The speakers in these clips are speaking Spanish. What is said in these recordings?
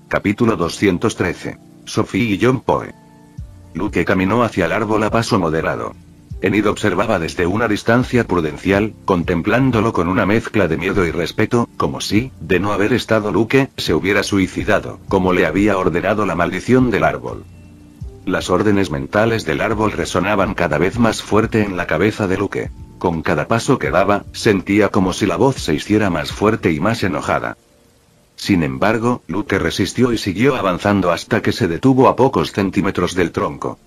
Capítulo 213. Sophie y John Poe. Luke caminó hacia el árbol a paso moderado. Enid observaba desde una distancia prudencial, contemplándolo con una mezcla de miedo y respeto, como si, de no haber estado Luke, se hubiera suicidado, como le había ordenado la maldición del árbol. Las órdenes mentales del árbol resonaban cada vez más fuerte en la cabeza de Luke. Con cada paso que daba, sentía como si la voz se hiciera más fuerte y más enojada. Sin embargo, Luke resistió y siguió avanzando hasta que se detuvo a pocos centímetros del tronco.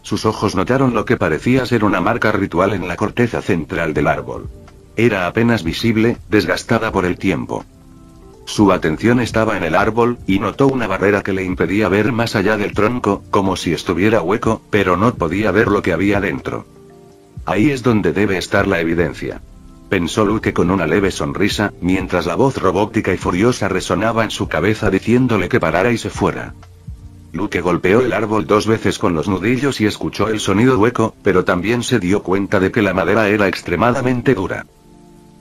Sus ojos notaron lo que parecía ser una marca ritual en la corteza central del árbol. Era apenas visible, desgastada por el tiempo. Su atención estaba en el árbol, y notó una barrera que le impedía ver más allá del tronco, como si estuviera hueco, pero no podía ver lo que había dentro. Ahí es donde debe estar la evidencia, pensó Luke con una leve sonrisa, mientras la voz robótica y furiosa resonaba en su cabeza diciéndole que parara y se fuera. Luke golpeó el árbol 2 veces con los nudillos y escuchó el sonido hueco, pero también se dio cuenta de que la madera era extremadamente dura.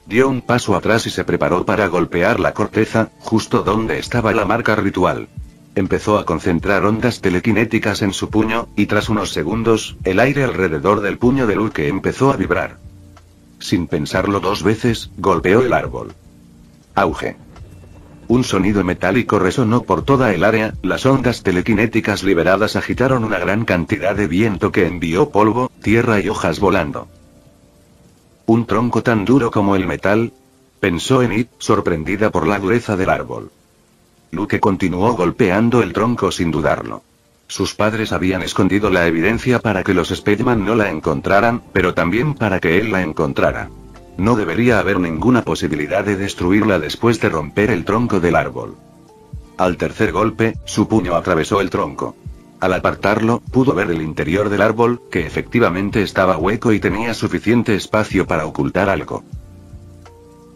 Dio un paso atrás y se preparó para golpear la corteza, justo donde estaba la marca ritual. Empezó a concentrar ondas telequinéticas en su puño, y tras unos segundos, el aire alrededor del puño de Luke empezó a vibrar. Sin pensarlo 2 veces, golpeó el árbol. Auge. Un sonido metálico resonó por toda el área, las ondas telequinéticas liberadas agitaron una gran cantidad de viento que envió polvo, tierra y hojas volando. ¿Un tronco tan duro como el metal?, pensó Enid, sorprendida por la dureza del árbol. Luke continuó golpeando el tronco sin dudarlo. Sus padres habían escondido la evidencia para que los Speedman no la encontraran, pero también para que él la encontrara. No debería haber ninguna posibilidad de destruirla después de romper el tronco del árbol. Al tercer golpe, su puño atravesó el tronco. Al apartarlo, pudo ver el interior del árbol, que efectivamente estaba hueco y tenía suficiente espacio para ocultar algo.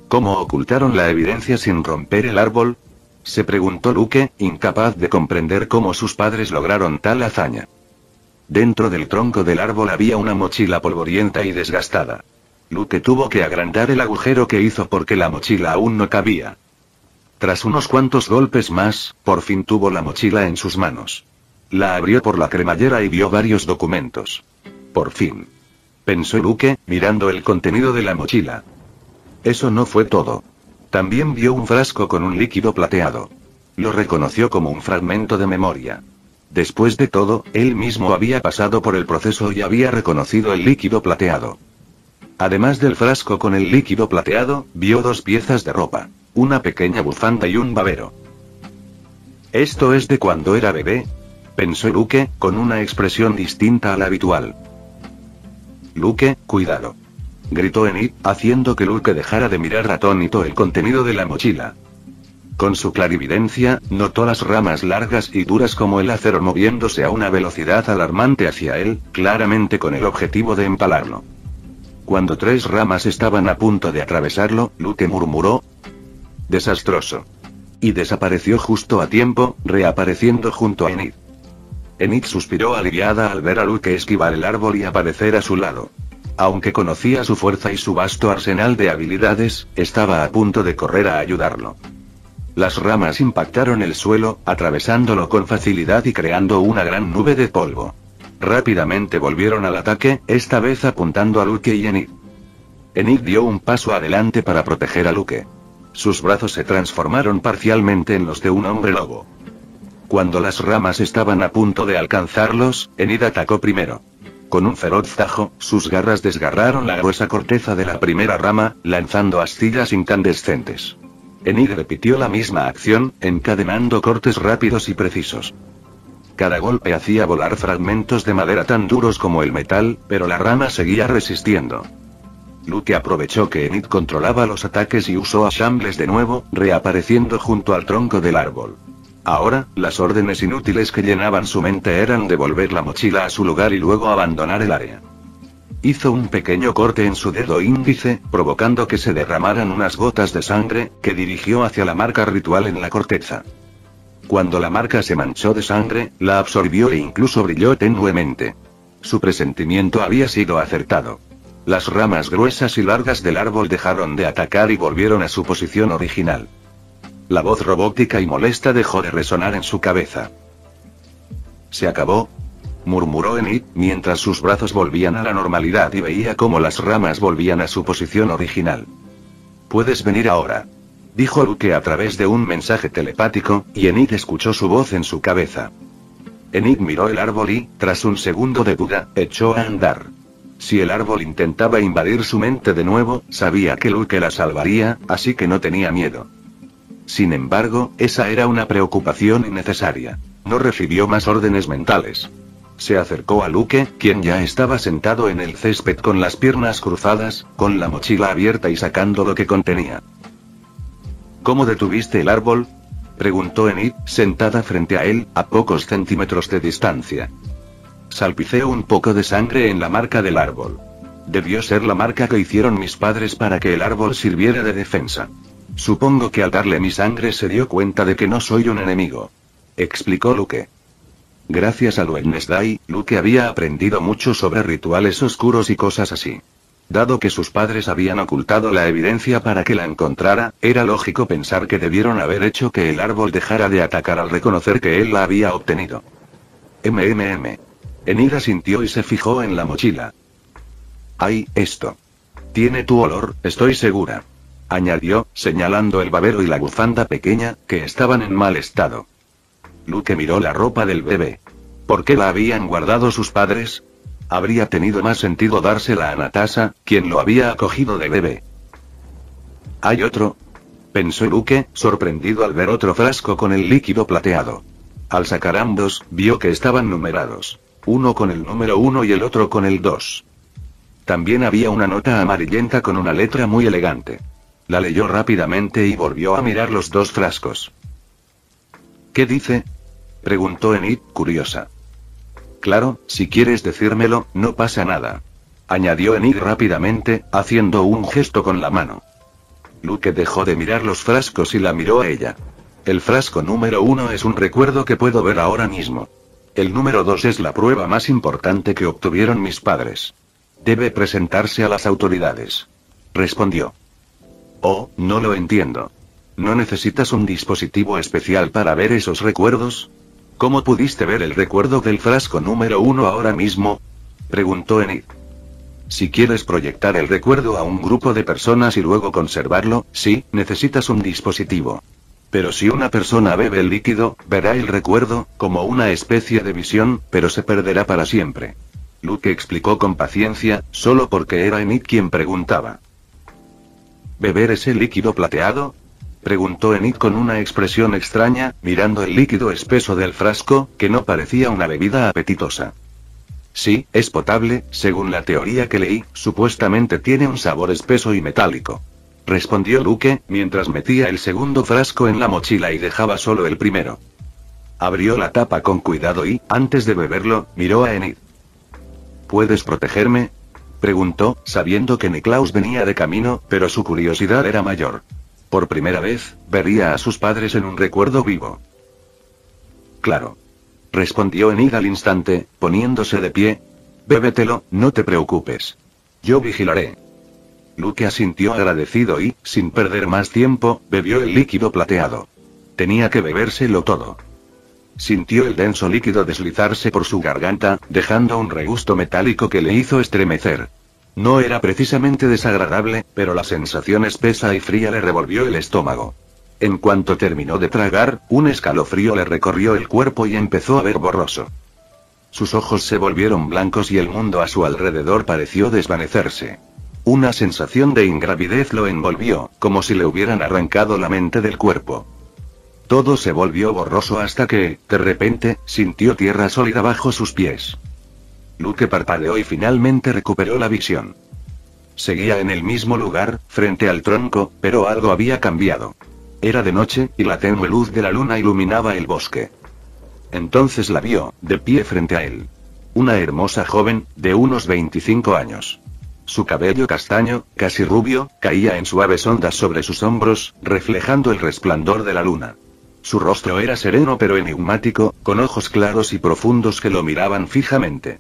¿Cómo ocultaron la evidencia sin romper el árbol?, se preguntó Luke, incapaz de comprender cómo sus padres lograron tal hazaña. Dentro del tronco del árbol había una mochila polvorienta y desgastada. Luke tuvo que agrandar el agujero que hizo porque la mochila aún no cabía. Tras unos cuantos golpes más, por fin tuvo la mochila en sus manos. La abrió por la cremallera y vio varios documentos. Por fin, pensó Luke, mirando el contenido de la mochila. Eso no fue todo. También vio un frasco con un líquido plateado. Lo reconoció como un fragmento de memoria. Después de todo, él mismo había pasado por el proceso y había reconocido el líquido plateado. Además del frasco con el líquido plateado, vio 2 piezas de ropa, una pequeña bufanda y un babero. ¿Esto es de cuando era bebé?, pensó Luke, con una expresión distinta a la habitual. Luke, cuidado, gritó Enid, haciendo que Luke dejara de mirar atónito el contenido de la mochila. Con su clarividencia, notó las ramas largas y duras como el acero moviéndose a una velocidad alarmante hacia él, claramente con el objetivo de empalarlo. Cuando 3 ramas estaban a punto de atravesarlo, Luke murmuró: «Desastroso». Y desapareció justo a tiempo, reapareciendo junto a Enid. Enid suspiró aliviada al ver a Luke esquivar el árbol y aparecer a su lado. Aunque conocía su fuerza y su vasto arsenal de habilidades, estaba a punto de correr a ayudarlo. Las ramas impactaron el suelo, atravesándolo con facilidad y creando una gran nube de polvo. Rápidamente volvieron al ataque, esta vez apuntando a Luke y Enid. Enid dio un paso adelante para proteger a Luke. Sus brazos se transformaron parcialmente en los de un hombre lobo. Cuando las ramas estaban a punto de alcanzarlos, Enid atacó primero. Con un feroz tajo, sus garras desgarraron la gruesa corteza de la primera rama, lanzando astillas incandescentes. Enid repitió la misma acción, encadenando cortes rápidos y precisos. Cada golpe hacía volar fragmentos de madera tan duros como el metal, pero la rama seguía resistiendo. Luke aprovechó que Enid controlaba los ataques y usó a Shambles de nuevo, reapareciendo junto al tronco del árbol. Ahora, las órdenes inútiles que llenaban su mente eran devolver la mochila a su lugar y luego abandonar el área. Hizo un pequeño corte en su dedo índice, provocando que se derramaran unas gotas de sangre, que dirigió hacia la marca ritual en la corteza. Cuando la marca se manchó de sangre, la absorbió e incluso brilló tenuemente. Su presentimiento había sido acertado. Las ramas gruesas y largas del árbol dejaron de atacar y volvieron a su posición original. La voz robótica y molesta dejó de resonar en su cabeza. ¿Se acabó?, murmuró Enid, mientras sus brazos volvían a la normalidad y veía cómo las ramas volvían a su posición original. «Puedes venir ahora», dijo Luke a través de un mensaje telepático, y Enid escuchó su voz en su cabeza. Enid miró el árbol y, tras un segundo de duda, echó a andar. Si el árbol intentaba invadir su mente de nuevo, sabía que Luke la salvaría, así que no tenía miedo. Sin embargo, esa era una preocupación innecesaria. No recibió más órdenes mentales. Se acercó a Luke, quien ya estaba sentado en el césped con las piernas cruzadas, con la mochila abierta y sacando lo que contenía. ¿Cómo detuviste el árbol?, preguntó Enid, sentada frente a él, a pocos centímetros de distancia. Salpiceo un poco de sangre en la marca del árbol. Debió ser la marca que hicieron mis padres para que el árbol sirviera de defensa. Supongo que al darle mi sangre se dio cuenta de que no soy un enemigo, explicó Luke. Gracias al Wednesday, Luke había aprendido mucho sobre rituales oscuros y cosas así. Dado que sus padres habían ocultado la evidencia para que la encontrara, era lógico pensar que debieron haber hecho que el árbol dejara de atacar al reconocer que él la había obtenido. Enid asintió y se fijó en la mochila. «Ay, esto. Tiene tu olor, estoy segura», añadió, señalando el babero y la bufanda pequeña, que estaban en mal estado. Luke miró la ropa del bebé. ¿Por qué la habían guardado sus padres? Habría tenido más sentido dársela a Natasha, quien lo había acogido de bebé. «¿Hay otro?», pensó Luke, sorprendido al ver otro frasco con el líquido plateado. Al sacar ambos, vio que estaban numerados. Uno con el número 1 y el otro con el 2. También había una nota amarillenta con una letra muy elegante. La leyó rápidamente y volvió a mirar los dos frascos. «¿Qué dice?», preguntó Enid, curiosa. «Claro, si quieres decírmelo, no pasa nada», añadió Enid rápidamente, haciendo un gesto con la mano. Luke dejó de mirar los frascos y la miró a ella. «El frasco número 1 es un recuerdo que puedo ver ahora mismo. El número 2 es la prueba más importante que obtuvieron mis padres. Debe presentarse a las autoridades», respondió. «Oh, no lo entiendo. ¿No necesitas un dispositivo especial para ver esos recuerdos? ¿Cómo pudiste ver el recuerdo del frasco número 1 ahora mismo?», preguntó Enid. «Si quieres proyectar el recuerdo a un grupo de personas y luego conservarlo, sí, necesitas un dispositivo. Pero si una persona bebe el líquido, verá el recuerdo, como una especie de visión, pero se perderá para siempre». Luke explicó con paciencia, solo porque era Enid quien preguntaba. «¿Beber ese líquido plateado?», preguntó Enid con una expresión extraña, mirando el líquido espeso del frasco, que no parecía una bebida apetitosa. «Sí, es potable, según la teoría que leí, supuestamente tiene un sabor espeso y metálico», respondió Luke, mientras metía el segundo frasco en la mochila y dejaba solo el primero. Abrió la tapa con cuidado y, antes de beberlo, miró a Enid. «¿Puedes protegerme?», preguntó, sabiendo que Niklaus venía de camino, pero su curiosidad era mayor. Por primera vez, vería a sus padres en un recuerdo vivo. «Claro», respondió Enid al instante, poniéndose de pie. «Bébetelo, no te preocupes. Yo vigilaré». Luke asintió agradecido y, sin perder más tiempo, bebió el líquido plateado. Tenía que bebérselo todo. Sintió el denso líquido deslizarse por su garganta, dejando un regusto metálico que le hizo estremecer. No era precisamente desagradable, pero la sensación espesa y fría le revolvió el estómago. En cuanto terminó de tragar, un escalofrío le recorrió el cuerpo y empezó a ver borroso. Sus ojos se volvieron blancos y el mundo a su alrededor pareció desvanecerse. Una sensación de ingravidez lo envolvió, como si le hubieran arrancado la mente del cuerpo. Todo se volvió borroso hasta que, de repente, sintió tierra sólida bajo sus pies. Luke parpadeó y finalmente recuperó la visión. Seguía en el mismo lugar, frente al tronco, pero algo había cambiado. Era de noche, y la tenue luz de la luna iluminaba el bosque. Entonces la vio, de pie frente a él. Una hermosa joven, de unos 25 años. Su cabello castaño, casi rubio, caía en suaves ondas sobre sus hombros, reflejando el resplandor de la luna. Su rostro era sereno pero enigmático, con ojos claros y profundos que lo miraban fijamente.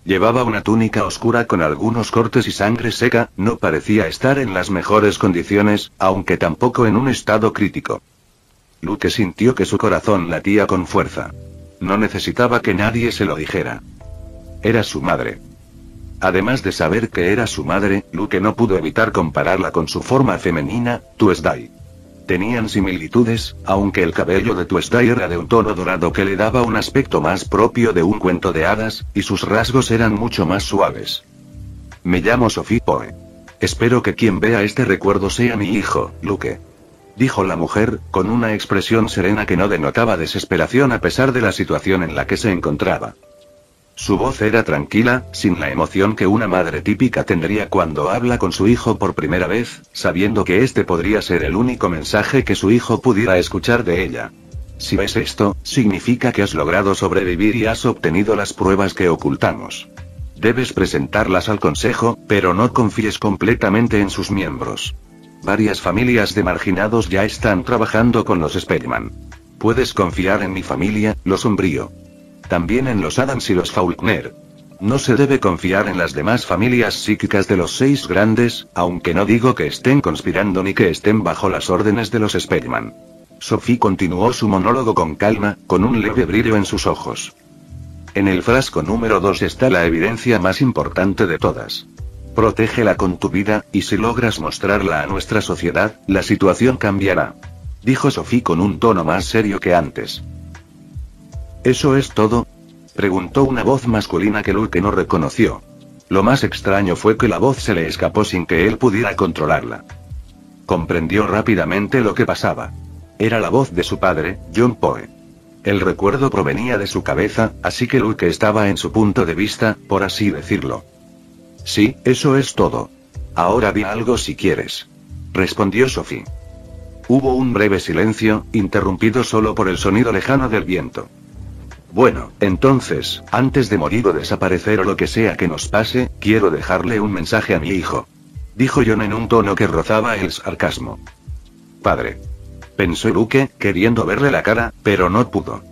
Llevaba una túnica oscura con algunos cortes y sangre seca, no parecía estar en las mejores condiciones, aunque tampoco en un estado crítico. Luke sintió que su corazón latía con fuerza. No necesitaba que nadie se lo dijera. Era su madre. Además de saber que era su madre, Luke no pudo evitar compararla con su forma femenina, Tuesday. Tenían similitudes, aunque el cabello de Tuesday era de un tono dorado que le daba un aspecto más propio de un cuento de hadas, y sus rasgos eran mucho más suaves. Me llamo Sophie Poe. Espero que quien vea este recuerdo sea mi hijo, Luke. Dijo la mujer, con una expresión serena que no denotaba desesperación a pesar de la situación en la que se encontraba. Su voz era tranquila, sin la emoción que una madre típica tendría cuando habla con su hijo por primera vez, sabiendo que este podría ser el único mensaje que su hijo pudiera escuchar de ella. Si ves esto, significa que has logrado sobrevivir y has obtenido las pruebas que ocultamos. Debes presentarlas al consejo, pero no confíes completamente en sus miembros. Varias familias de marginados ya están trabajando con los Spellman. Puedes confiar en mi familia, los Umbrío. También en los Adams y los Faulkner. No se debe confiar en las demás familias psíquicas de los 6 grandes, aunque no digo que estén conspirando ni que estén bajo las órdenes de los Spellman. Sophie continuó su monólogo con calma, con un leve brillo en sus ojos. En el frasco número 2 está la evidencia más importante de todas. Protégela con tu vida, y si logras mostrarla a nuestra sociedad, la situación cambiará. Dijo Sophie con un tono más serio que antes. ¿Eso es todo? Preguntó una voz masculina que Luke no reconoció. Lo más extraño fue que la voz se le escapó sin que él pudiera controlarla. Comprendió rápidamente lo que pasaba. Era la voz de su padre, John Poe. El recuerdo provenía de su cabeza, así que Luke estaba en su punto de vista, por así decirlo. Sí, eso es todo. Ahora di algo si quieres. Respondió Sophie. Hubo un breve silencio, interrumpido solo por el sonido lejano del viento. Bueno, entonces, antes de morir o desaparecer o lo que sea que nos pase, quiero dejarle un mensaje a mi hijo. Dijo John en un tono que rozaba el sarcasmo. Padre. Pensó Luke, queriendo verle la cara, pero no pudo.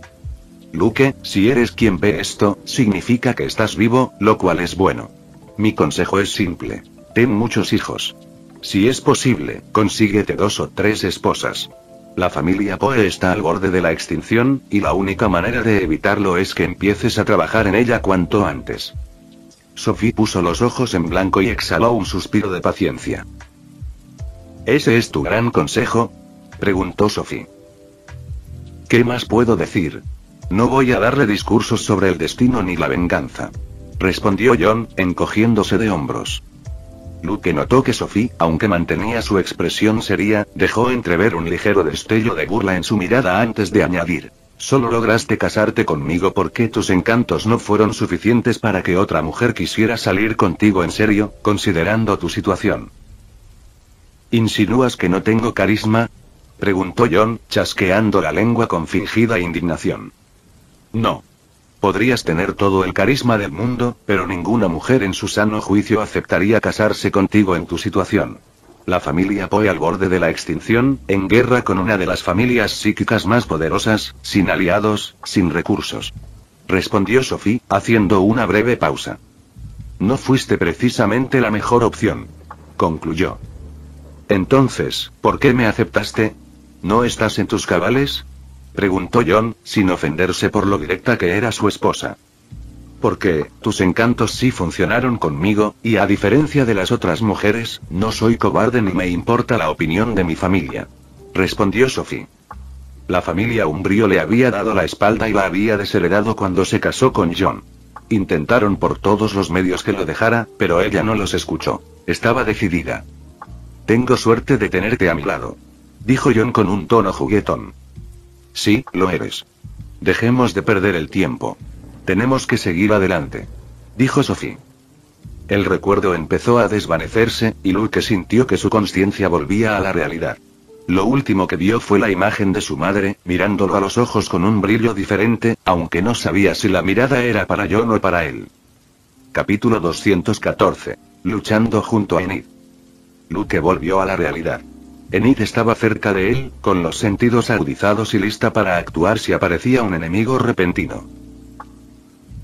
Luke, si eres quien ve esto, significa que estás vivo, lo cual es bueno. Mi consejo es simple. Ten muchos hijos. Si es posible, consíguete 2 o 3 esposas. La familia Poe está al borde de la extinción, y la única manera de evitarlo es que empieces a trabajar en ella cuanto antes. Sophie puso los ojos en blanco y exhaló un suspiro de paciencia. ¿Ese es tu gran consejo? Preguntó Sophie. ¿Qué más puedo decir? No voy a darle discursos sobre el destino ni la venganza. Respondió John, encogiéndose de hombros. Luke notó que Sophie, aunque mantenía su expresión seria, dejó entrever un ligero destello de burla en su mirada antes de añadir. Solo lograste casarte conmigo porque tus encantos no fueron suficientes para que otra mujer quisiera salir contigo en serio, considerando tu situación. ¿Insinúas que no tengo carisma? Preguntó John, chasqueando la lengua con fingida indignación. No. Podrías tener todo el carisma del mundo, pero ninguna mujer en su sano juicio aceptaría casarse contigo en tu situación. La familia Poe al borde de la extinción, en guerra con una de las familias psíquicas más poderosas, sin aliados, sin recursos. Respondió Sophie, haciendo una breve pausa. No fuiste precisamente la mejor opción. Concluyó. Entonces, ¿por qué me aceptaste? ¿No estás en tus cabales? Preguntó John, sin ofenderse por lo directa que era su esposa. Porque, tus encantos sí funcionaron conmigo, y a diferencia de las otras mujeres, no soy cobarde ni me importa la opinión de mi familia. Respondió Sophie. La familia Umbrío le había dado la espalda y la había desheredado cuando se casó con John. Intentaron por todos los medios que lo dejara, pero ella no los escuchó. Estaba decidida. Tengo suerte de tenerte a mi lado. Dijo John con un tono juguetón. Sí, lo eres. Dejemos de perder el tiempo. Tenemos que seguir adelante. Dijo Sophie. El recuerdo empezó a desvanecerse, y Luke sintió que su conciencia volvía a la realidad. Lo último que vio fue la imagen de su madre, mirándolo a los ojos con un brillo diferente, aunque no sabía si la mirada era para John o para él. Capítulo 214. Luchando junto a Enid. Luke volvió a la realidad. Enid estaba cerca de él, con los sentidos agudizados y lista para actuar si aparecía un enemigo repentino.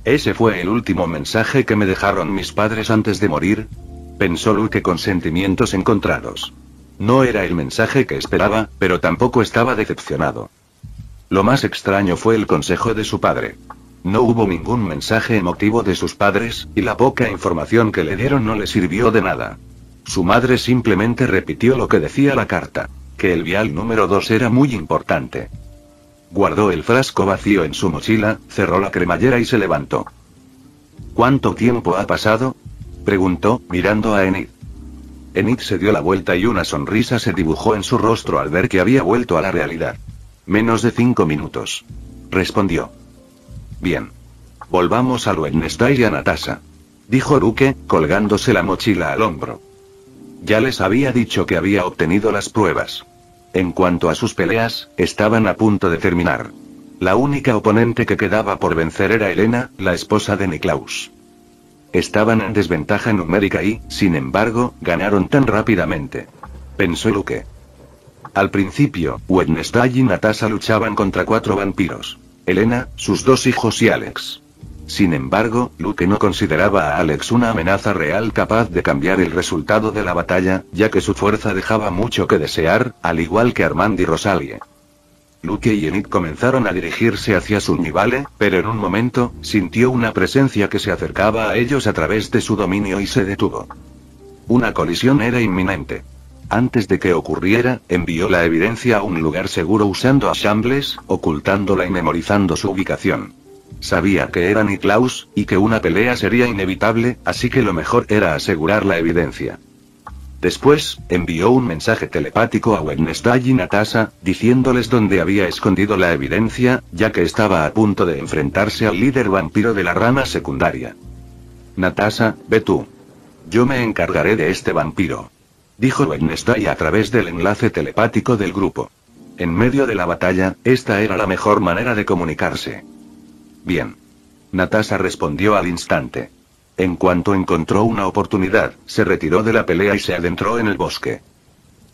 ¿Ese fue el último mensaje que me dejaron mis padres antes de morir? Pensó Luke con sentimientos encontrados. No era el mensaje que esperaba, pero tampoco estaba decepcionado. Lo más extraño fue el consejo de su padre. No hubo ningún mensaje emotivo de sus padres, y la poca información que le dieron no le sirvió de nada. Su madre simplemente repitió lo que decía la carta, que el vial número 2 era muy importante. Guardó el frasco vacío en su mochila, cerró la cremallera y se levantó. ¿Cuánto tiempo ha pasado?, preguntó, mirando a Enid. Enid se dio la vuelta y una sonrisa se dibujó en su rostro al ver que había vuelto a la realidad. Menos de 5 minutos. Respondió. Bien. Volvamos a Wednesday y a Natasha, dijo Luke, colgándose la mochila al hombro. Ya les había dicho que había obtenido las pruebas. En cuanto a sus peleas, estaban a punto de terminar. La única oponente que quedaba por vencer era Elena, la esposa de Niklaus. Estaban en desventaja numérica y, sin embargo, ganaron tan rápidamente, pensó Luke. Al principio, Wednesday y Natasha luchaban contra 4 vampiros. Elena, sus 2 hijos y Alex. Sin embargo, Luke no consideraba a Alex una amenaza real capaz de cambiar el resultado de la batalla, ya que su fuerza dejaba mucho que desear, al igual que Armand y Rosalie. Luke y Enid comenzaron a dirigirse hacia su Nivale, pero en un momento, sintió una presencia que se acercaba a ellos a través de su dominio y se detuvo. Una colisión era inminente. Antes de que ocurriera, envió la evidencia a un lugar seguro usando a Shambles, ocultándola y memorizando su ubicación. Sabía que era Niklaus, y que una pelea sería inevitable, así que lo mejor era asegurar la evidencia. Después, envió un mensaje telepático a Wednesday y Natasha, diciéndoles dónde había escondido la evidencia, ya que estaba a punto de enfrentarse al líder vampiro de la rama secundaria. Natasha, ve tú. Yo me encargaré de este vampiro, dijo Wednesday a través del enlace telepático del grupo. En medio de la batalla, esta era la mejor manera de comunicarse. Bien. Natasha respondió al instante. En cuanto encontró una oportunidad, se retiró de la pelea y se adentró en el bosque.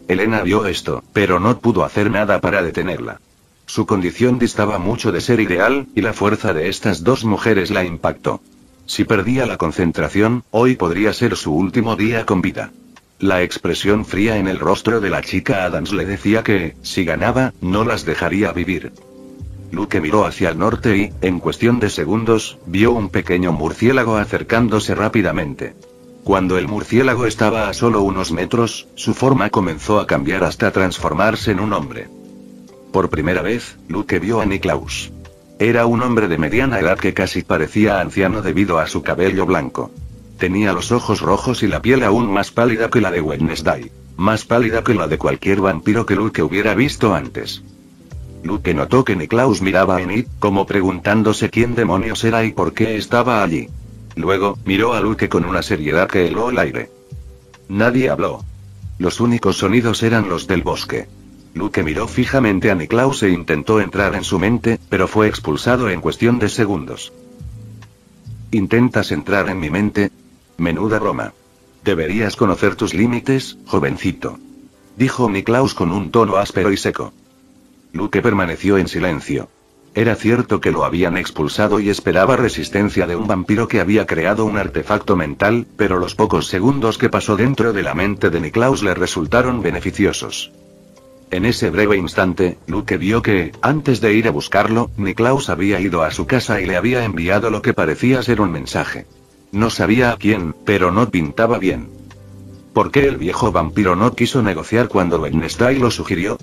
Elena vio esto, pero no pudo hacer nada para detenerla. Su condición distaba mucho de ser ideal, y la fuerza de estas 2 mujeres la impactó. Si perdía la concentración, hoy podría ser su último día con vida. La expresión fría en el rostro de la chica Adams le decía que, si ganaba, no las dejaría vivir. Luke miró hacia el norte y, en cuestión de segundos, vio un pequeño murciélago acercándose rápidamente. Cuando el murciélago estaba a solo unos metros, su forma comenzó a cambiar hasta transformarse en un hombre. Por primera vez, Luke vio a Niklaus. Era un hombre de mediana edad que casi parecía anciano debido a su cabello blanco. Tenía los ojos rojos y la piel aún más pálida que la de Wednesday. Más pálida que la de cualquier vampiro que Luke hubiera visto antes. Luke notó que Niklaus miraba a Enid, como preguntándose quién demonios era y por qué estaba allí. Luego, miró a Luke con una seriedad que heló el aire. Nadie habló. Los únicos sonidos eran los del bosque. Luke miró fijamente a Niklaus e intentó entrar en su mente, pero fue expulsado en cuestión de segundos. ¿Intentas entrar en mi mente? Menuda broma. Deberías conocer tus límites, jovencito, dijo Niklaus con un tono áspero y seco. Luke permaneció en silencio. Era cierto que lo habían expulsado y esperaba resistencia de un vampiro que había creado un artefacto mental, pero los pocos segundos que pasó dentro de la mente de Niklaus le resultaron beneficiosos. En ese breve instante, Luke vio que, antes de ir a buscarlo, Niklaus había ido a su casa y le había enviado lo que parecía ser un mensaje. No sabía a quién, pero no pintaba bien. ¿Por qué el viejo vampiro no quiso negociar cuando Wednesday lo sugirió?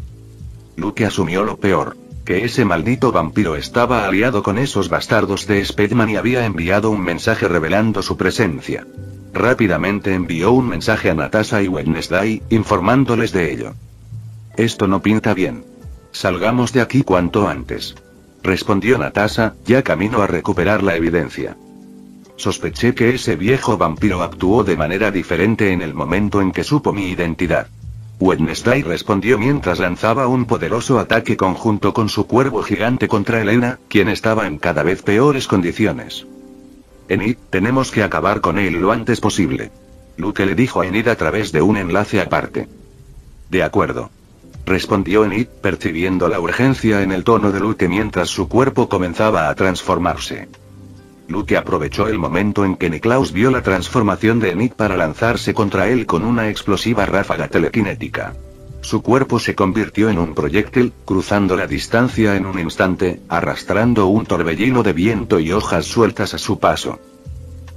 Luke asumió lo peor, que ese maldito vampiro estaba aliado con esos bastardos de Spedman y había enviado un mensaje revelando su presencia. Rápidamente envió un mensaje a Natasha y Wednesday, informándoles de ello. Esto no pinta bien. Salgamos de aquí cuanto antes, respondió Natasha, ya camino a recuperar la evidencia. Sospeché que ese viejo vampiro actuó de manera diferente en el momento en que supo mi identidad. Wednesday respondió mientras lanzaba un poderoso ataque conjunto con su cuervo gigante contra Elena, quien estaba en cada vez peores condiciones. Enid, tenemos que acabar con él lo antes posible, Luke le dijo a Enid a través de un enlace aparte. De acuerdo, respondió Enid, percibiendo la urgencia en el tono de Luke mientras su cuerpo comenzaba a transformarse. Luke aprovechó el momento en que Niklaus vio la transformación de Enid para lanzarse contra él con una explosiva ráfaga telequinética. Su cuerpo se convirtió en un proyectil, cruzando la distancia en un instante, arrastrando un torbellino de viento y hojas sueltas a su paso.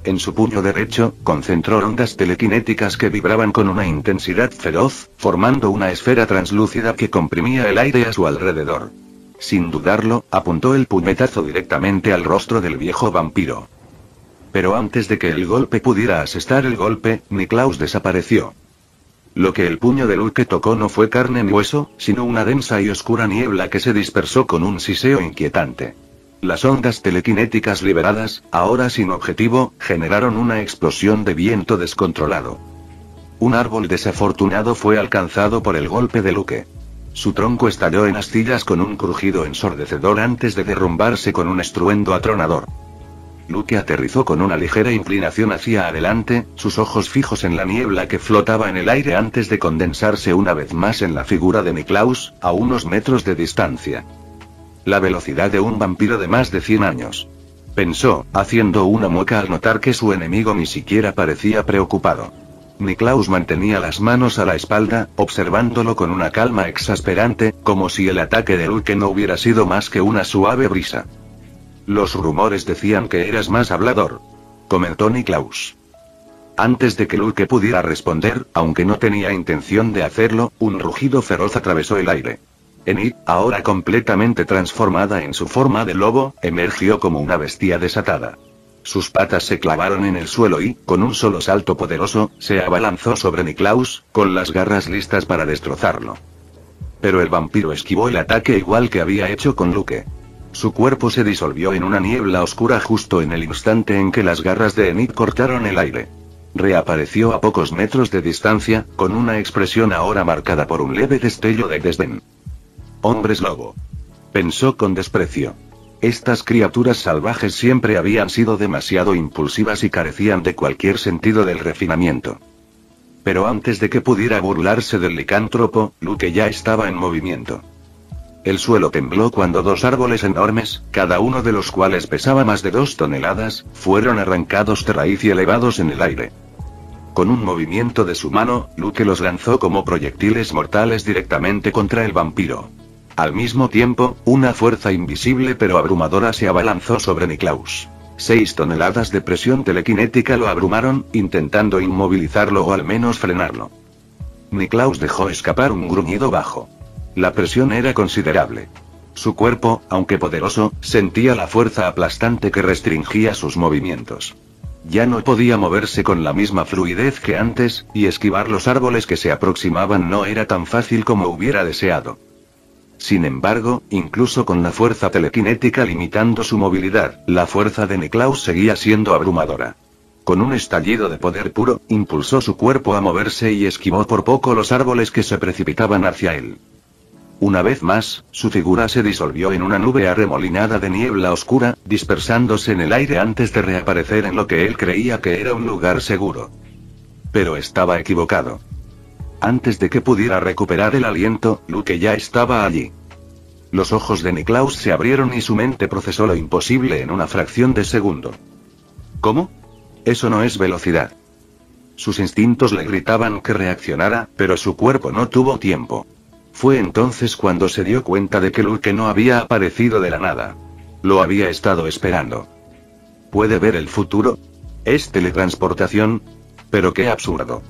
En su puño derecho, concentró ondas telequinéticas que vibraban con una intensidad feroz, formando una esfera translúcida que comprimía el aire a su alrededor. Sin dudarlo, apuntó el puñetazo directamente al rostro del viejo vampiro. Pero antes de que el golpe pudiera asestar el golpe, Niklaus desapareció. Lo que el puño de Luke tocó no fue carne ni hueso, sino una densa y oscura niebla que se dispersó con un siseo inquietante. Las ondas telequinéticas liberadas, ahora sin objetivo, generaron una explosión de viento descontrolado. Un árbol desafortunado fue alcanzado por el golpe de Luke. Su tronco estalló en astillas con un crujido ensordecedor antes de derrumbarse con un estruendo atronador. Luke aterrizó con una ligera inclinación hacia adelante, sus ojos fijos en la niebla que flotaba en el aire antes de condensarse una vez más en la figura de Niklaus, a unos metros de distancia. La velocidad de un vampiro de más de 100 años. Pensó, haciendo una mueca al notar que su enemigo ni siquiera parecía preocupado. Niklaus mantenía las manos a la espalda, observándolo con una calma exasperante, como si el ataque de Luke no hubiera sido más que una suave brisa. Los rumores decían que eras más hablador, comentó Niklaus. Antes de que Luke pudiera responder, aunque no tenía intención de hacerlo, un rugido feroz atravesó el aire. Enid, ahora completamente transformada en su forma de lobo, emergió como una bestia desatada. Sus patas se clavaron en el suelo y, con un solo salto poderoso, se abalanzó sobre Niklaus, con las garras listas para destrozarlo. Pero el vampiro esquivó el ataque igual que había hecho con Luke. Su cuerpo se disolvió en una niebla oscura justo en el instante en que las garras de Enid cortaron el aire. Reapareció a pocos metros de distancia, con una expresión ahora marcada por un leve destello de desdén. Hombres lobo. Pensó con desprecio. Estas criaturas salvajes siempre habían sido demasiado impulsivas y carecían de cualquier sentido del refinamiento. Pero antes de que pudiera burlarse del licántropo, Luke ya estaba en movimiento. El suelo tembló cuando dos árboles enormes, cada uno de los cuales pesaba más de 2 toneladas, fueron arrancados de raíz y elevados en el aire. Con un movimiento de su mano, Luke los lanzó como proyectiles mortales directamente contra el vampiro. Al mismo tiempo, una fuerza invisible pero abrumadora se abalanzó sobre Niklaus. 6 toneladas de presión telequinética lo abrumaron, intentando inmovilizarlo o al menos frenarlo. Niklaus dejó escapar un gruñido bajo. La presión era considerable. Su cuerpo, aunque poderoso, sentía la fuerza aplastante que restringía sus movimientos. Ya no podía moverse con la misma fluidez que antes, y esquivar los árboles que se aproximaban no era tan fácil como hubiera deseado. Sin embargo, incluso con la fuerza telequinética limitando su movilidad, la fuerza de Niklaus seguía siendo abrumadora. Con un estallido de poder puro, impulsó su cuerpo a moverse y esquivó por poco los árboles que se precipitaban hacia él. Una vez más, su figura se disolvió en una nube arremolinada de niebla oscura, dispersándose en el aire antes de reaparecer en lo que él creía que era un lugar seguro. Pero estaba equivocado. Antes de que pudiera recuperar el aliento, Luke ya estaba allí. Los ojos de Niklaus se abrieron y su mente procesó lo imposible en una fracción de segundo. ¿Cómo? Eso no es velocidad. Sus instintos le gritaban que reaccionara, pero su cuerpo no tuvo tiempo. Fue entonces cuando se dio cuenta de que Luke no había aparecido de la nada. Lo había estado esperando. ¿Puede ver el futuro? ¿Es teletransportación? Pero qué absurdo.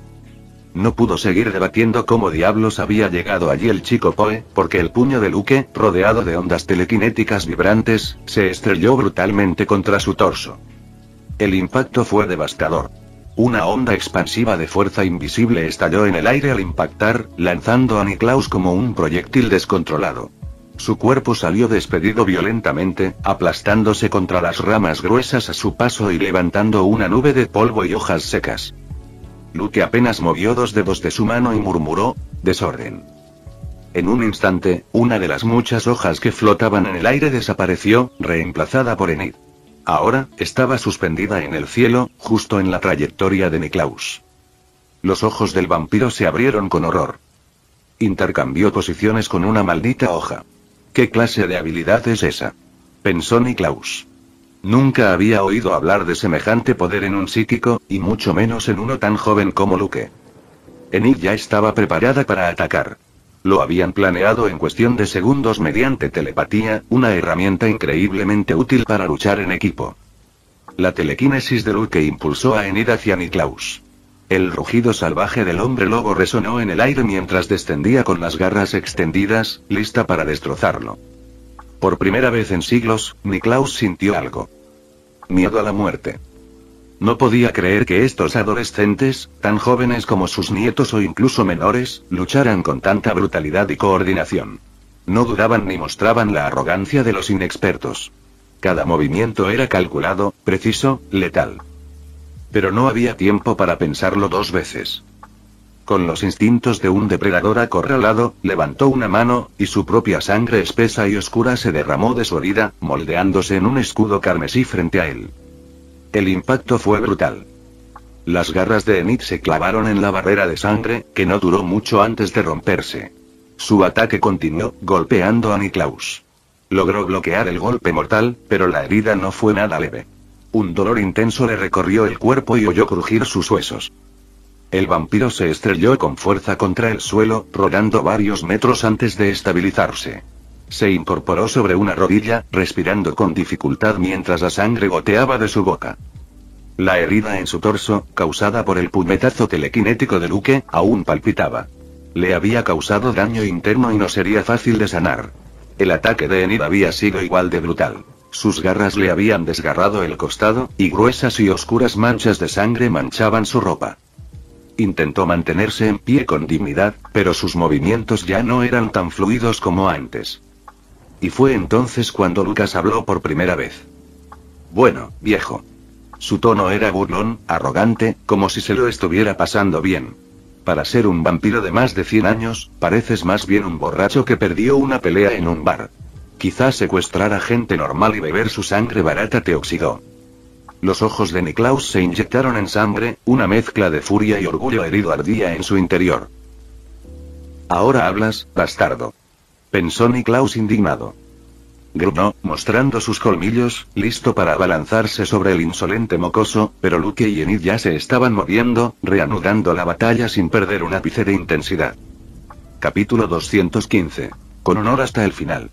No pudo seguir debatiendo cómo diablos había llegado allí el chico Poe, porque el puño de Luke, rodeado de ondas telequinéticas vibrantes, se estrelló brutalmente contra su torso. El impacto fue devastador. Una onda expansiva de fuerza invisible estalló en el aire al impactar, lanzando a Niklaus como un proyectil descontrolado. Su cuerpo salió despedido violentamente, aplastándose contra las ramas gruesas a su paso y levantando una nube de polvo y hojas secas. Luke apenas movió 2 dedos de su mano y murmuró: desorden. En un instante, una de las muchas hojas que flotaban en el aire desapareció, reemplazada por Enid. Ahora, estaba suspendida en el cielo, justo en la trayectoria de Niklaus. Los ojos del vampiro se abrieron con horror. Intercambió posiciones con una maldita hoja. ¿Qué clase de habilidad es esa?, pensó Niklaus. Nunca había oído hablar de semejante poder en un psíquico, y mucho menos en uno tan joven como Luke. Enid ya estaba preparada para atacar. Lo habían planeado en cuestión de segundos mediante telepatía, una herramienta increíblemente útil para luchar en equipo. La telequinesis de Luke impulsó a Enid hacia Niklaus. El rugido salvaje del hombre lobo resonó en el aire mientras descendía con las garras extendidas, lista para destrozarlo. Por primera vez en siglos, Niklaus sintió algo. Miedo a la muerte. No podía creer que estos adolescentes, tan jóvenes como sus nietos o incluso menores, lucharan con tanta brutalidad y coordinación. No dudaban ni mostraban la arrogancia de los inexpertos. Cada movimiento era calculado, preciso, letal. Pero no había tiempo para pensarlo dos veces. Con los instintos de un depredador acorralado, levantó una mano, y su propia sangre espesa y oscura se derramó de su herida, moldeándose en un escudo carmesí frente a él. El impacto fue brutal. Las garras de Enid se clavaron en la barrera de sangre, que no duró mucho antes de romperse. Su ataque continuó, golpeando a Niklaus. Logró bloquear el golpe mortal, pero la herida no fue nada leve. Un dolor intenso le recorrió el cuerpo y oyó crujir sus huesos. El vampiro se estrelló con fuerza contra el suelo, rodando varios metros antes de estabilizarse. Se incorporó sobre una rodilla, respirando con dificultad mientras la sangre goteaba de su boca. La herida en su torso, causada por el puñetazo telequinético de Luke, aún palpitaba. Le había causado daño interno y no sería fácil de sanar. El ataque de Enid había sido igual de brutal. Sus garras le habían desgarrado el costado, y gruesas y oscuras manchas de sangre manchaban su ropa. Intentó mantenerse en pie con dignidad, pero sus movimientos ya no eran tan fluidos como antes. Y fue entonces cuando Lucas habló por primera vez. Bueno, viejo. Su tono era burlón, arrogante, como si se lo estuviera pasando bien. Para ser un vampiro de más de 100 años, pareces más bien un borracho que perdió una pelea en un bar. Quizás secuestrar a gente normal y beber su sangre barata te oxidó. Los ojos de Niklaus se inyectaron en sangre, una mezcla de furia y orgullo herido ardía en su interior. Ahora hablas, bastardo. Pensó Niklaus indignado. Gruñó, mostrando sus colmillos, listo para abalanzarse sobre el insolente mocoso, pero Luke y Enid ya se estaban moviendo, reanudando la batalla sin perder un ápice de intensidad. Capítulo 215. Con honor hasta el final.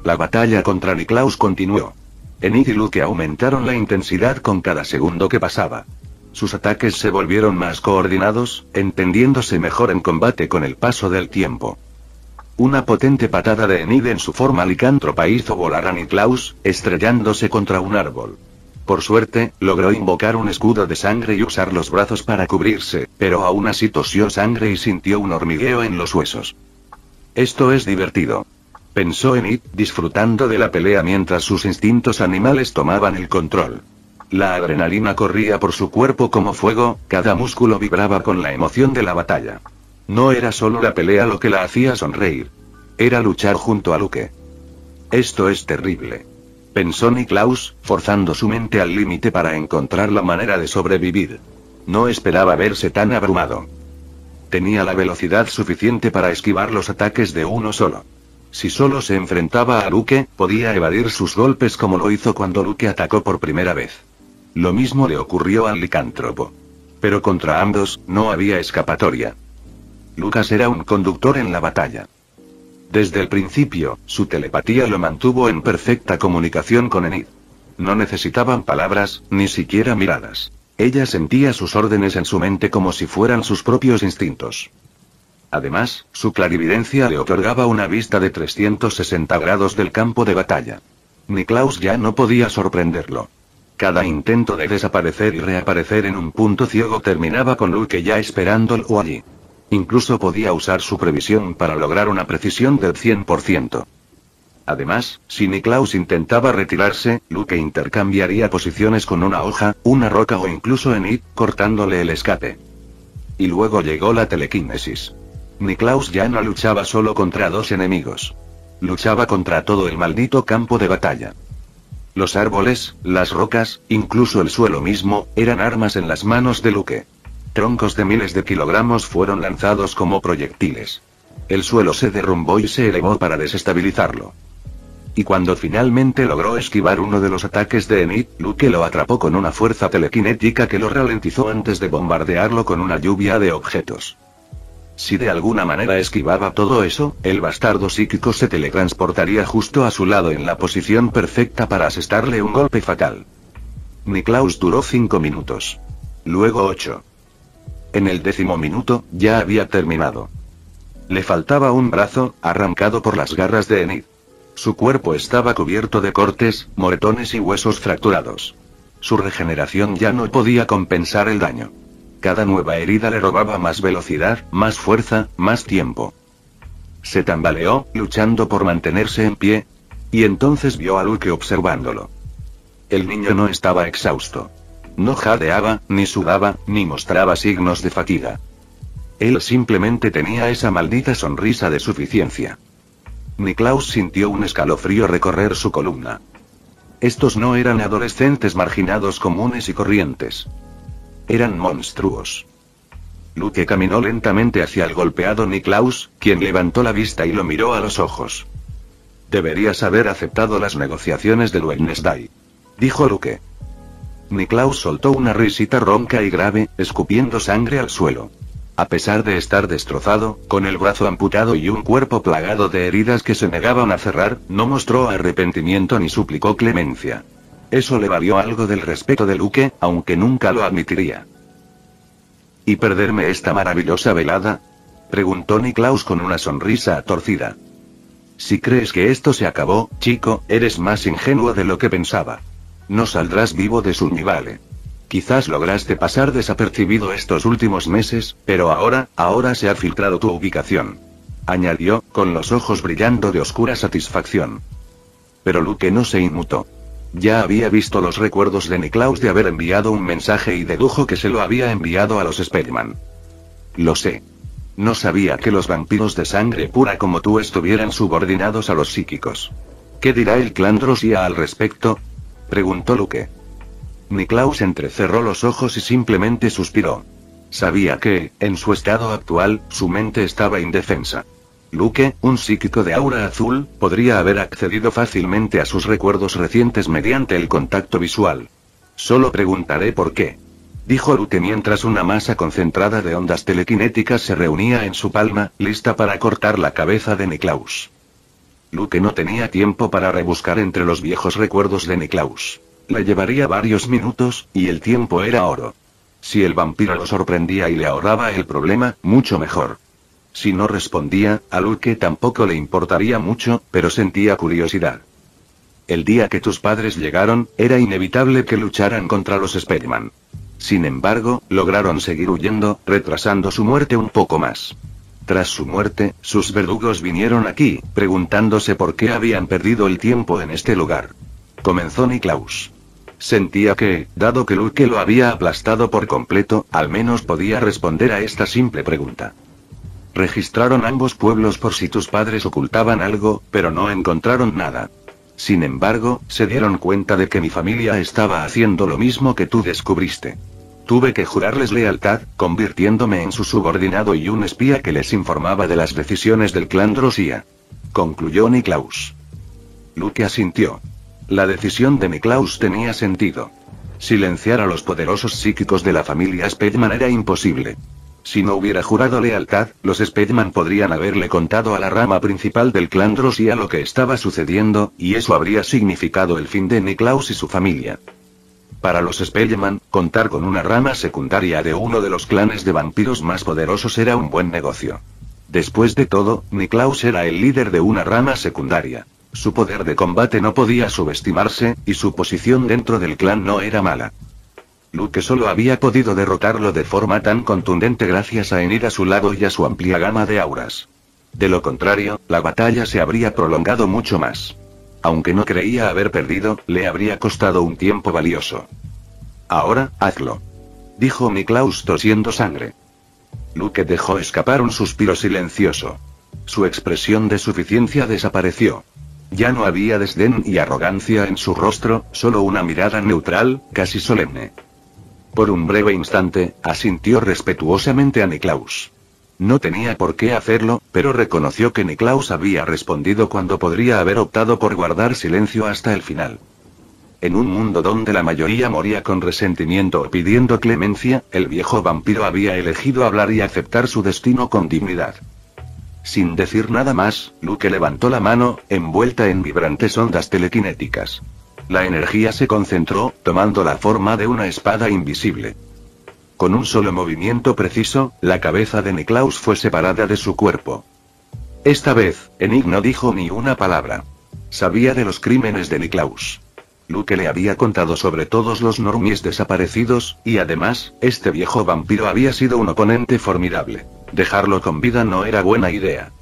La batalla contra Niklaus continuó. Enid y Luke aumentaron la intensidad con cada segundo que pasaba. Sus ataques se volvieron más coordinados, entendiéndose mejor en combate con el paso del tiempo. Una potente patada de Enid en su forma licántropa hizo volar a Niklaus, estrellándose contra un árbol. Por suerte, logró invocar un escudo de sangre y usar los brazos para cubrirse, pero aún así tosió sangre y sintió un hormigueo en los huesos. Esto es divertido. Pensó Enid, disfrutando de la pelea mientras sus instintos animales tomaban el control. La adrenalina corría por su cuerpo como fuego, cada músculo vibraba con la emoción de la batalla. No era solo la pelea lo que la hacía sonreír. Era luchar junto a Luke. Esto es terrible. Pensó Niklaus, forzando su mente al límite para encontrar la manera de sobrevivir. No esperaba verse tan abrumado. Tenía la velocidad suficiente para esquivar los ataques de uno solo. Si solo se enfrentaba a Luke, podía evadir sus golpes como lo hizo cuando Luke atacó por primera vez. Lo mismo le ocurrió al licántropo. Pero contra ambos, no había escapatoria. Lucas era un conductor en la batalla. Desde el principio, su telepatía lo mantuvo en perfecta comunicación con Enid. No necesitaban palabras, ni siquiera miradas. Ella sentía sus órdenes en su mente como si fueran sus propios instintos. Además, su clarividencia le otorgaba una vista de 360 grados del campo de batalla. Niklaus ya no podía sorprenderlo. Cada intento de desaparecer y reaparecer en un punto ciego terminaba con Luke ya esperándolo allí. Incluso podía usar su previsión para lograr una precisión del 100%. Además, si Niklaus intentaba retirarse, Luke intercambiaría posiciones con una hoja, una roca o incluso Enid, cortándole el escape. Y luego llegó la telequinesis. Niklaus ya no luchaba solo contra dos enemigos. Luchaba contra todo el maldito campo de batalla. Los árboles, las rocas, incluso el suelo mismo, eran armas en las manos de Luke. Troncos de miles de kilogramos fueron lanzados como proyectiles. El suelo se derrumbó y se elevó para desestabilizarlo. Y cuando finalmente logró esquivar uno de los ataques de Enid, Luke lo atrapó con una fuerza telequinética que lo ralentizó antes de bombardearlo con una lluvia de objetos. Si de alguna manera esquivaba todo eso, el bastardo psíquico se teletransportaría justo a su lado en la posición perfecta para asestarle un golpe fatal. Niklaus duró 5 minutos. Luego 8. En el 10º minuto, ya había terminado. Le faltaba un brazo, arrancado por las garras de Enid. Su cuerpo estaba cubierto de cortes, moretones y huesos fracturados. Su regeneración ya no podía compensar el daño. Cada nueva herida le robaba más velocidad, más fuerza, más tiempo. Se tambaleó, luchando por mantenerse en pie. Y entonces vio a Luke observándolo. El niño no estaba exhausto. No jadeaba, ni sudaba, ni mostraba signos de fatiga. Él simplemente tenía esa maldita sonrisa de suficiencia. Niklaus sintió un escalofrío recorrer su columna. Estos no eran adolescentes marginados comunes y corrientes. Eran monstruos. Luke caminó lentamente hacia el golpeado Niklaus, quien levantó la vista y lo miró a los ojos. Deberías haber aceptado las negociaciones del Wednesday, dijo Luke. Niklaus soltó una risita ronca y grave, escupiendo sangre al suelo. A pesar de estar destrozado, con el brazo amputado y un cuerpo plagado de heridas que se negaban a cerrar, no mostró arrepentimiento ni suplicó clemencia. Eso le valió algo del respeto de Luke, aunque nunca lo admitiría. ¿Y perderme esta maravillosa velada?, preguntó Niklaus con una sonrisa torcida. Si crees que esto se acabó, chico, eres más ingenuo de lo que pensaba. No saldrás vivo de Sunnyvale. Quizás lograste pasar desapercibido estos últimos meses, pero ahora se ha filtrado tu ubicación. Añadió, con los ojos brillando de oscura satisfacción. Pero Luke no se inmutó. Ya había visto los recuerdos de Niklaus de haber enviado un mensaje y dedujo que se lo había enviado a los Spellman. Lo sé. No sabía que los vampiros de sangre pura como tú estuvieran subordinados a los psíquicos. ¿Qué dirá el clan Drossia al respecto?, preguntó Luke. Niklaus entrecerró los ojos y simplemente suspiró. Sabía que, en su estado actual, su mente estaba indefensa. Luke, un psíquico de aura azul, podría haber accedido fácilmente a sus recuerdos recientes mediante el contacto visual. Solo preguntaré por qué, dijo Luke mientras una masa concentrada de ondas telequinéticas se reunía en su palma, lista para cortar la cabeza de Niklaus. Luke no tenía tiempo para rebuscar entre los viejos recuerdos de Niklaus. Le llevaría varios minutos, y el tiempo era oro. Si el vampiro lo sorprendía y le ahorraba el problema, mucho mejor. Si no respondía, a Luke tampoco le importaría mucho, pero sentía curiosidad. El día que tus padres llegaron, era inevitable que lucharan contra los Spellman. Sin embargo, lograron seguir huyendo, retrasando su muerte un poco más. Tras su muerte, sus verdugos vinieron aquí, preguntándose por qué habían perdido el tiempo en este lugar. Comenzó Niklaus. Sentía que, dado que Luke lo había aplastado por completo, al menos podía responder a esta simple pregunta. Registraron ambos pueblos por si tus padres ocultaban algo, pero no encontraron nada. Sin embargo, se dieron cuenta de que mi familia estaba haciendo lo mismo que tú descubriste. Tuve que jurarles lealtad, convirtiéndome en su subordinado y un espía que les informaba de las decisiones del clan Drossia. Concluyó Niklaus. Luke asintió. La decisión de Niklaus tenía sentido. Silenciar a los poderosos psíquicos de la familia Spellman era imposible. Si no hubiera jurado lealtad, los Spellman podrían haberle contado a la rama principal del clan Drossia lo que estaba sucediendo, y eso habría significado el fin de Niklaus y su familia. Para los Spellman, contar con una rama secundaria de uno de los clanes de vampiros más poderosos era un buen negocio. Después de todo, Niklaus era el líder de una rama secundaria. Su poder de combate no podía subestimarse, y su posición dentro del clan no era mala. Luke solo había podido derrotarlo de forma tan contundente gracias a Enid a su lado y a su amplia gama de auras. De lo contrario, la batalla se habría prolongado mucho más. Aunque no creía haber perdido, le habría costado un tiempo valioso. Ahora, hazlo, dijo Niklaus tosiendo sangre. Luke dejó escapar un suspiro silencioso. Su expresión de suficiencia desapareció. Ya no había desdén y arrogancia en su rostro, solo una mirada neutral, casi solemne. Por un breve instante, asintió respetuosamente a Niklaus. No tenía por qué hacerlo, pero reconoció que Niklaus había respondido cuando podría haber optado por guardar silencio hasta el final. En un mundo donde la mayoría moría con resentimiento o pidiendo clemencia, el viejo vampiro había elegido hablar y aceptar su destino con dignidad. Sin decir nada más, Luke levantó la mano, envuelta en vibrantes ondas telequinéticas. La energía se concentró, tomando la forma de una espada invisible. Con un solo movimiento preciso, la cabeza de Niklaus fue separada de su cuerpo. Esta vez, Enid no dijo ni una palabra. Sabía de los crímenes de Niklaus. Luke le había contado sobre todos los normies desaparecidos, y además, este viejo vampiro había sido un oponente formidable. Dejarlo con vida no era buena idea.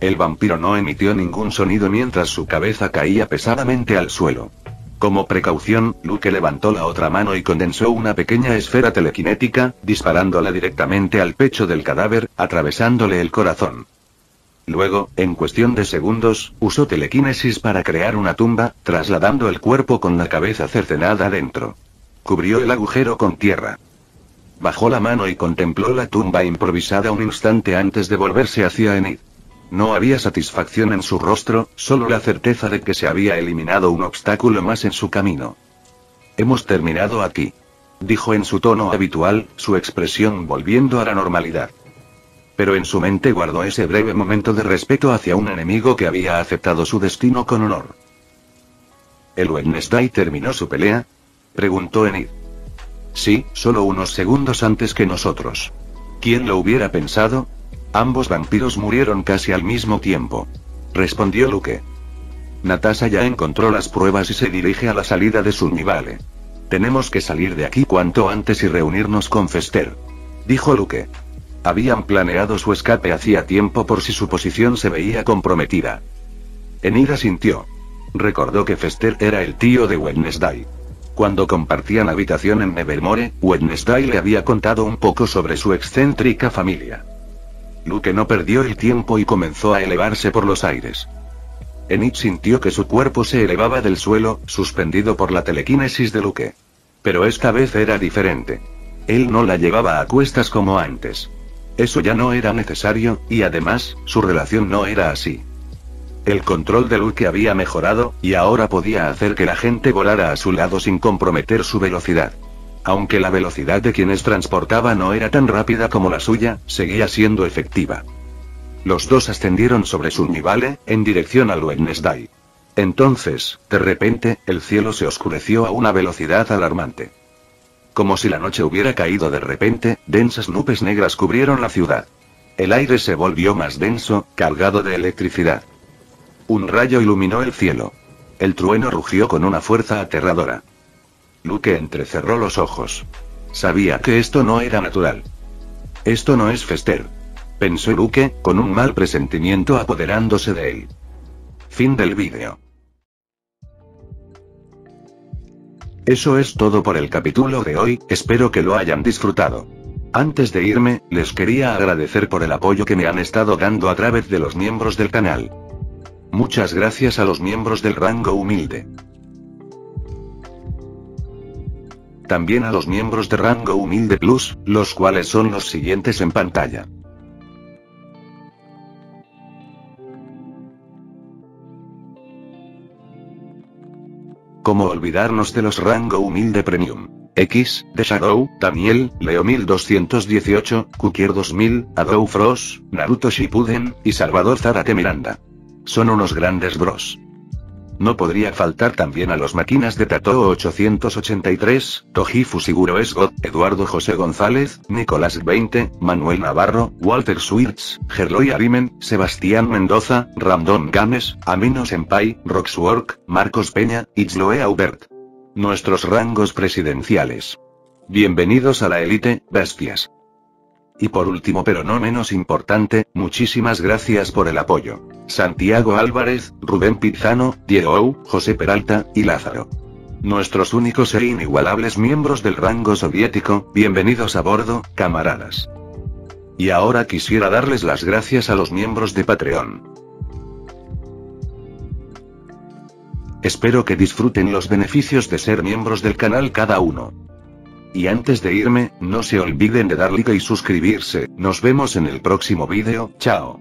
El vampiro no emitió ningún sonido mientras su cabeza caía pesadamente al suelo. Como precaución, Luke levantó la otra mano y condensó una pequeña esfera telequinética, disparándola directamente al pecho del cadáver, atravesándole el corazón. Luego, en cuestión de segundos, usó telequinesis para crear una tumba, trasladando el cuerpo con la cabeza cercenada dentro. Cubrió el agujero con tierra. Bajó la mano y contempló la tumba improvisada un instante antes de volverse hacia Enid. No había satisfacción en su rostro, solo la certeza de que se había eliminado un obstáculo más en su camino. «Hemos terminado aquí», dijo en su tono habitual, su expresión volviendo a la normalidad. Pero en su mente guardó ese breve momento de respeto hacia un enemigo que había aceptado su destino con honor. ¿El Wednesday terminó su pelea?, preguntó Enid. Sí, solo unos segundos antes que nosotros. ¿Quién lo hubiera pensado? Ambos vampiros murieron casi al mismo tiempo, respondió Luke. Natasha ya encontró las pruebas y se dirige a la salida de Sunnivale. Tenemos que salir de aquí cuanto antes y reunirnos con Fester, dijo Luke. Habían planeado su escape hacía tiempo por si su posición se veía comprometida. Enid asintió. Recordó que Fester era el tío de Wednesday. Cuando compartían habitación en Nevermore, Wednesday le había contado un poco sobre su excéntrica familia. Luke no perdió el tiempo y comenzó a elevarse por los aires. Enid sintió que su cuerpo se elevaba del suelo, suspendido por la telequinesis de Luke. Pero esta vez era diferente. Él no la llevaba a cuestas como antes. Eso ya no era necesario, y además, su relación no era así. El control de Luke había mejorado, y ahora podía hacer que la gente volara a su lado sin comprometer su velocidad. Aunque la velocidad de quienes transportaba no era tan rápida como la suya, seguía siendo efectiva. Los dos ascendieron sobre Sunnivale, en dirección al Wednesday. Entonces, de repente, el cielo se oscureció a una velocidad alarmante. Como si la noche hubiera caído de repente, densas nubes negras cubrieron la ciudad. El aire se volvió más denso, cargado de electricidad. Un rayo iluminó el cielo. El trueno rugió con una fuerza aterradora. Luke entrecerró los ojos. Sabía que esto no era natural. Esto no es Fester, pensó Luke, con un mal presentimiento apoderándose de él. Fin del vídeo. Eso es todo por el capítulo de hoy, espero que lo hayan disfrutado. Antes de irme, les quería agradecer por el apoyo que me han estado dando a través de los miembros del canal. Muchas gracias a los miembros del rango humilde. También a los miembros de rango humilde plus, los cuales son los siguientes en pantalla. ¿Cómo olvidarnos de los rango humilde premium? X, The Shadow, Daniel, Leo 1218, Kukier 2000, Adou Frost, Naruto Shippuden, y Salvador Zárate Miranda. Son unos grandes bros. No podría faltar también a los máquinas de Tato 883, Toji Fusiguro Esgot, Eduardo José González, Nicolás 20, Manuel Navarro, Walter Schwirtz, Gerloy Arimen, Sebastián Mendoza, Ramdon Games, Amino Senpai, Roxwork, Marcos Peña, Itzloe Aubert. Nuestros rangos presidenciales. Bienvenidos a la élite, bestias. Y por último pero no menos importante, muchísimas gracias por el apoyo. Santiago Álvarez, Rubén Pizano, Diego Ou, José Peralta, y Lázaro. Nuestros únicos e inigualables miembros del rango soviético, bienvenidos a bordo, camaradas. Y ahora quisiera darles las gracias a los miembros de Patreon. Espero que disfruten los beneficios de ser miembros del canal cada uno. Y antes de irme, no se olviden de dar like y suscribirse, nos vemos en el próximo vídeo, chao.